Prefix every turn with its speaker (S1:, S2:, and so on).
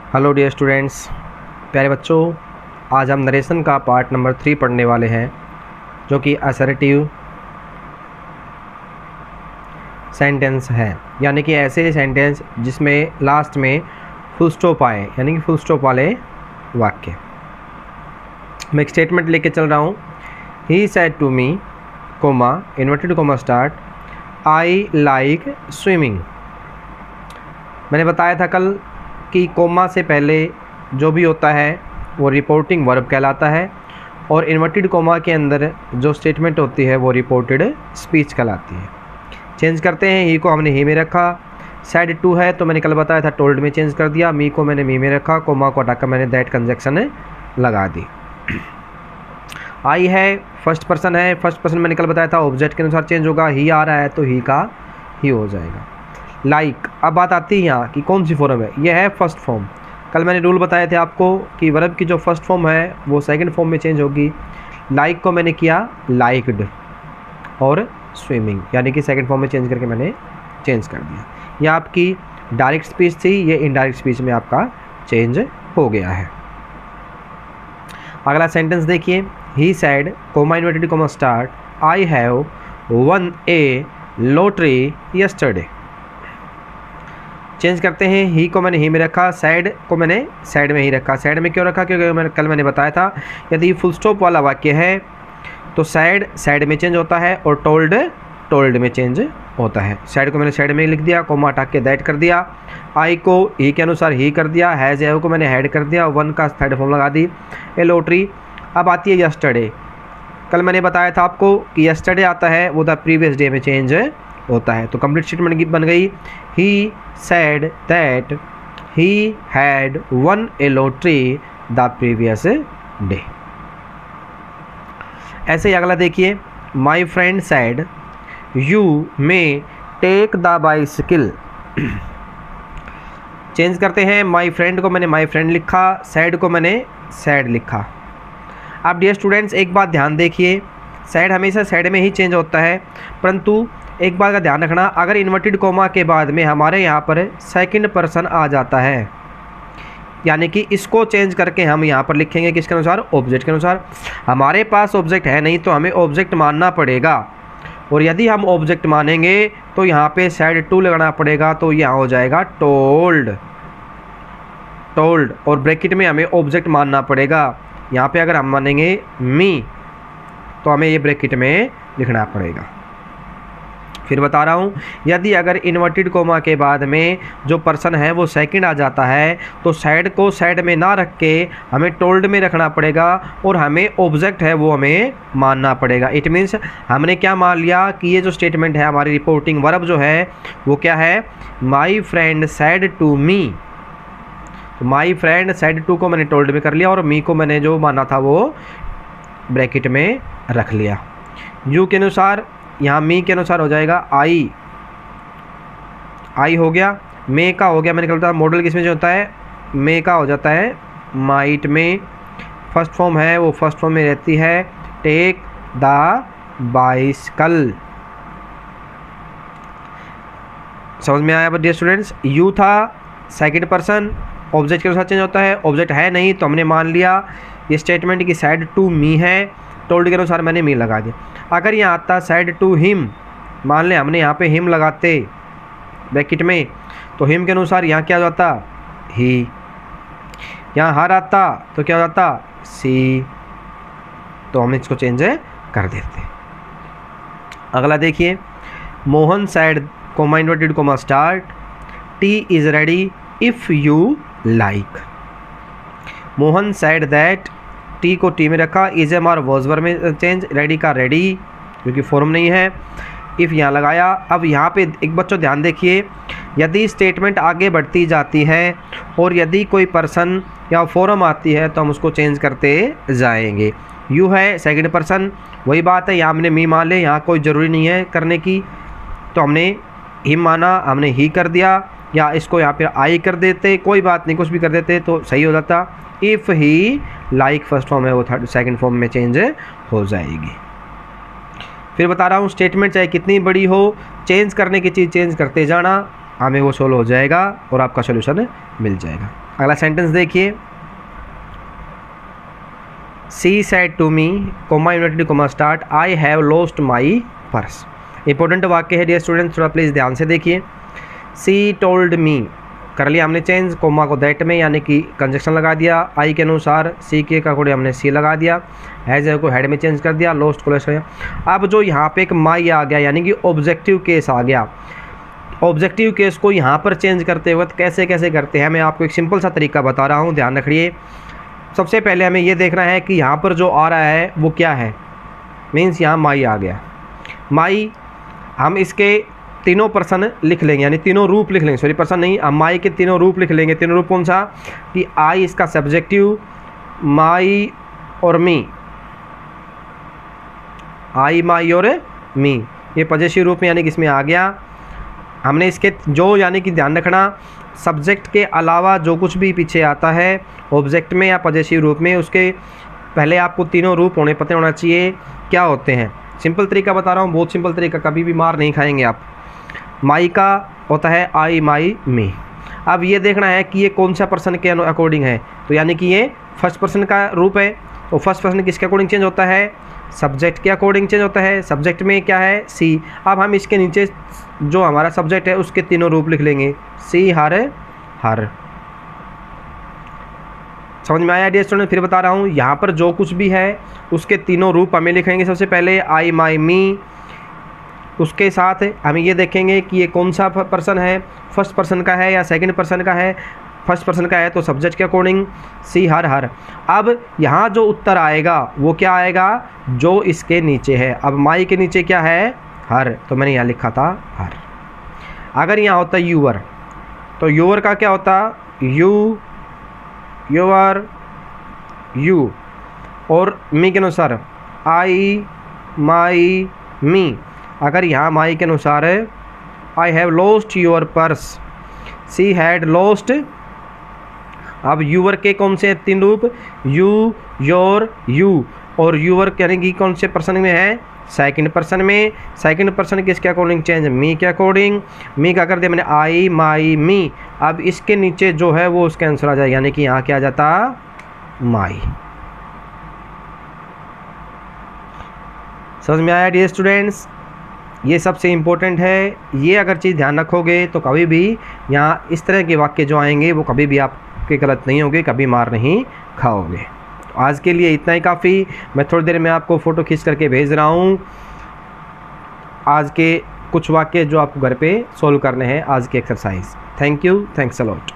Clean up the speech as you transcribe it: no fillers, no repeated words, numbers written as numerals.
S1: Hello dear students, प्यारे बच्चों, आज हम नरेशन का पार्ट नंबर 3 पढ़ने वाले हैं, जो कि असर्टिव सेंटेंस है। यानी कि ऐसे सेंटेंस जिसमें लास्ट में फुल स्टॉप आए, यानी कि फुल स्टॉप वाले वाक्य। मैं एक स्टेटमेंट लेके चल रहा हूँ। He said to me, comma, inverted comma start, I like swimming. मैंने बताया था कल कि कोमा से पहले जो भी होता है वो रिपोर्टिंग वर्ब कहलाता है, और इन्वर्टेड कोमा के अंदर जो स्टेटमेंट होती है वो रिपोर्टेड स्पीच कहलाती है। चेंज करते हैं, ही को हमने ही में रखा, सेड टू है तो मैंने कल बताया था टोल्ड में चेंज कर दिया, मी को मैंने मी में रखा, कोमा को हटाकर मैंने दैट कंजक्शन लगा दी। आई है, फर्स्ट पर्सन है, फर्स्ट पर्सन मैंने कल बताया था ऑब्जेक्ट के अनुसार चेंज होगा, ही आ रहा है तो ही का ही हो जाएगा। लाइक अब बात आती है यहाँ कि कौन सी फॉर्म है। यह है फर्स्ट फॉर्म। कल मैंने रूल बताए थे आपको कि वर्ब की जो फर्स्ट फॉर्म है वो सेकंड फॉर्म में चेंज होगी। लाइक को मैंने किया लाइक्ड, और स्विमिंग यानी कि सेकंड फॉर्म में चेंज करके मैंने चेंज कर दिया। यह आपकी डायरेक्ट स्पीच थी, ये इनडायरेक्ट स्पीच में आपका चेंज हो गया है। अगला सेंटेंस देखिए, he said, coma inverted comma start, I have one a lottery yesterday. Change करते हैं, ही को मैंने ही में रखा, सैड को मैंने सैड में ही रखा। सैड में क्यों रखा? क्योंकि कल मैंने बताया था यदि फुल स्टॉप वाला वाक्य है तो सैड सैड में चेंज होता है और टोल्ड टोल्ड में चेंज होता है। सैड को मैंने सैड में लिख दिया, कोमा हटा के दैट कर दिया, आई को ही के अनुसार ही कर दिया, हैज़ है को मैंने हैड कर दिया, वन का थर्ड फॉर्म लगा दी, ए लॉटरी। अब आती है यस्टरडे। कल मैंने बताया था आपको कि यस्टरडे आता है वो द प्रीवियस डे में चेंज होता है। तो कंप्लीट स्टेटमेंट बन गई, he said that he had won a lottery the previous day. ऐसे ही अगला देखिए, my friend said you may take the bicycle. Change करते हैं, माई फ्रेंड को मैंने माई फ्रेंड लिखा, सैड को मैंने सैड लिखा। अब डियर स्टूडेंट्स एक बात ध्यान देखिए, सैड हमेशा सैड में ही चेंज होता है, परंतु एक बात का ध्यान रखना, अगर इन्वर्टेड कोमा के बाद में हमारे यहाँ पर सेकंड पर्सन आ जाता है, यानी कि इसको चेंज करके हम यहाँ पर लिखेंगे किसके अनुसार? ऑब्जेक्ट के अनुसार। हमारे पास ऑब्जेक्ट है नहीं तो हमें ऑब्जेक्ट मानना पड़ेगा, और यदि हम ऑब्जेक्ट मानेंगे तो यहाँ पे सेड टू लगाना पड़ेगा, तो यहाँ हो जाएगा टोल्ड टोल्ड, और ब्रैकेट में हमें ऑब्जेक्ट मानना पड़ेगा। यहाँ पे अगर हम मानेंगे मी तो हमें ये ब्रैकेट में लिखना पड़ेगा। फिर बता रहा हूँ, यदि अगर इन्वर्टेड कोमा के बाद में जो पर्सन है वो सेकंड आ जाता है तो सैड को सैड में ना रख के हमें टोल्ड में रखना पड़ेगा, और हमें ऑब्जेक्ट है वो हमें मानना पड़ेगा। इट मीन्स हमने क्या मान लिया कि ये जो स्टेटमेंट है हमारी रिपोर्टिंग वर्ब जो है वो क्या है? My friend said to me. तो माई फ्रेंड सैड टू को मैंने टोल्ड में कर लिया, और मी को मैंने जो माना था वो ब्रैकेट में रख लिया। यू के अनुसार यहाँ मी के अनुसार हो जाएगा आई, आई हो गया, मे का हो गया, मैंने कहा था मॉडल किसमें जो होता है? मे का हो जाता है माइट में। फर्स्ट फॉर्म है वो फर्स्ट फॉर्म में रहती है, टेक द बाइसिकल। समझ में आया डियर स्टूडेंट्स? यू था सेकंड पर्सन, ऑब्जेक्ट के अनुसार चेंज होता है, ऑब्जेक्ट है नहीं तो हमने मान लिया ये स्टेटमेंट की सैड टू मी है, टोल्ड के अनुसार मैंने मी लगा दिया। अगर यहाँ आता सैड टू हिम, मान लें हमने यहाँ पे हिम लगाते ब्रैकेट में, तो हिम के अनुसार यहाँ क्या हो जाता? ही। यहाँ हर आता तो क्या हो जाता? सी। तो हम इसको चेंज कर देते। अगला देखिए, Mohan sad coma inverted comma start, T is ready if you like. Mohan sad that, T को टी में रखा, इज एम आर वॉजवर में चेंज, रेडी का रेडी क्योंकि फॉर्म नहीं है, इफ़ यहाँ लगाया। अब यहाँ पे एक बच्चों ध्यान देखिए, यदि स्टेटमेंट आगे बढ़ती जाती है और यदि कोई पर्सन या फॉर्म आती है तो हम उसको चेंज करते जाएंगे। यू है सेकंड पर्सन, वही बात है, यहाँ हमने मी मान ले, यहाँ कोई ज़रूरी नहीं है करने की, तो हमने हिम माना, हमने ही कर दिया, या इसको यहाँ पे आई कर देते, कोई बात नहीं, कुछ भी कर देते तो सही हो जाता। If he like first form है वो थर्ड सेकंड फॉर्म में चेंज हो जाएगी। फिर बता रहा हूँ, स्टेटमेंट चाहे कितनी बड़ी हो, चेंज करने की चीज़ चेंज करते जाना, हमें वो सोल्व हो जाएगा और आपका सोल्यूशन मिल जाएगा। अगला सेंटेंस देखिए, she said to me comma inverted comma start I have lost my purse. Important वाक्य है डियर स्टूडेंट्स, थोड़ा प्लीज़ ध्यान से देखिए। सी टोल्ड मी कर लिया हमने चेंज, कोमा को दैट में यानी कि कंजक्शन लगा दिया, आई के अनुसार सी के अकॉर्डिंग हमने सी लगा दिया, हैज़ को हेड में चेंज कर दिया, लॉस्ट को लेस। अब जो यहाँ पे एक माई आ गया यानी कि ऑब्जेक्टिव केस आ गया, ऑब्जेक्टिव केस को यहाँ पर चेंज करते वक्त कैसे कैसे करते हैं मैं आपको एक सिंपल सा तरीका बता रहा हूँ, ध्यान रखिए। सबसे पहले हमें ये देखना है कि यहाँ पर जो आ रहा है वो क्या है, मीन्स यहाँ माई आ गया। माई हम इसके तीनों पर्सन लिख लेंगे, यानी तीनों रूप लिख लेंगे, सॉरी पर्सन नहीं, हम माई के तीनों रूप लिख लेंगे। तीनों रूप कौन सा, कि आई इसका सब्जेक्टिव, माई और मी, आई माई और मी, ये पॉजिटिव रूप में यानी कि इसमें आ गया। हमने इसके जो यानी कि ध्यान रखना, सब्जेक्ट के अलावा जो कुछ भी पीछे आता है ऑब्जेक्ट में या पॉजिटिव रूप में, उसके पहले आपको तीनों रूप पता होना चाहिए क्या होते हैं। सिंपल तरीका बता रहा हूँ, बहुत सिंपल तरीका, कभी भी मार नहीं खाएंगे आप। माई का होता है आई माई मी। अब ये देखना है कि ये कौन सा पर्सन के अकॉर्डिंग है, तो यानी कि ये फर्स्ट पर्सन का रूप है, तो फर्स्ट पर्सन किसके अकॉर्डिंग चेंज होता है, सब्जेक्ट के अकॉर्डिंग चेंज होता है। सब्जेक्ट में क्या है, सी। अब हम इसके नीचे जो हमारा सब्जेक्ट है उसके तीनों रूप लिख लेंगे, सी हर हर। समझ में आया डियर स्टूडेंट? फिर बता रहा हूँ, यहाँ पर जो कुछ भी है उसके तीनों रूप हमें लिखेंगे। सबसे पहले आई माई मी, उसके साथ हमें ये देखेंगे कि ये कौन सा पर्सन है, फर्स्ट पर्सन का है या सेकंड पर्सन का है। फर्स्ट पर्सन का है तो सब्जेक्ट के अकॉर्डिंग सी हर हर। अब यहाँ जो उत्तर आएगा वो क्या आएगा, जो इसके नीचे है। अब माई के नीचे क्या है, हर, तो मैंने यहाँ लिखा था हर। अगर यहाँ होता यूवर, तो यूवर का क्या होता, यू, योर, यू, और मी के अनुसार आई माई मी। अगर यहाँ माई के अनुसार है आई have lost your purse, she had lost. अब यूवर के कौन से तीन रूप, यू, योर, यू, और यूवर यानी कि कौन से पर्सन में है, सेकंड पर्सन में। सेकंड पर्सन किसके अकॉर्डिंग चेंज, मी के अकॉर्डिंग। मी का कर दिया मैंने आई माई मी। अब इसके नीचे जो है वो उसका आंसर आ जाएगा, यानी कि यहाँ क्या आ जाता, माई। समझ में आया डियर स्टूडेंट्स? ये सबसे इम्पोर्टेंट है, ये अगर चीज़ ध्यान रखोगे तो कभी भी यहाँ इस तरह के वाक्य जो आएंगे वो कभी भी आपके गलत नहीं होंगे, कभी मार नहीं खाओगे। तो आज के लिए इतना ही काफ़ी। मैं थोड़ी देर में आपको फ़ोटो खींच करके भेज रहा हूँ आज के कुछ वाक्य जो आपको घर पे सॉल्व करने हैं, आज की exercise. Thank you, thanks a lot.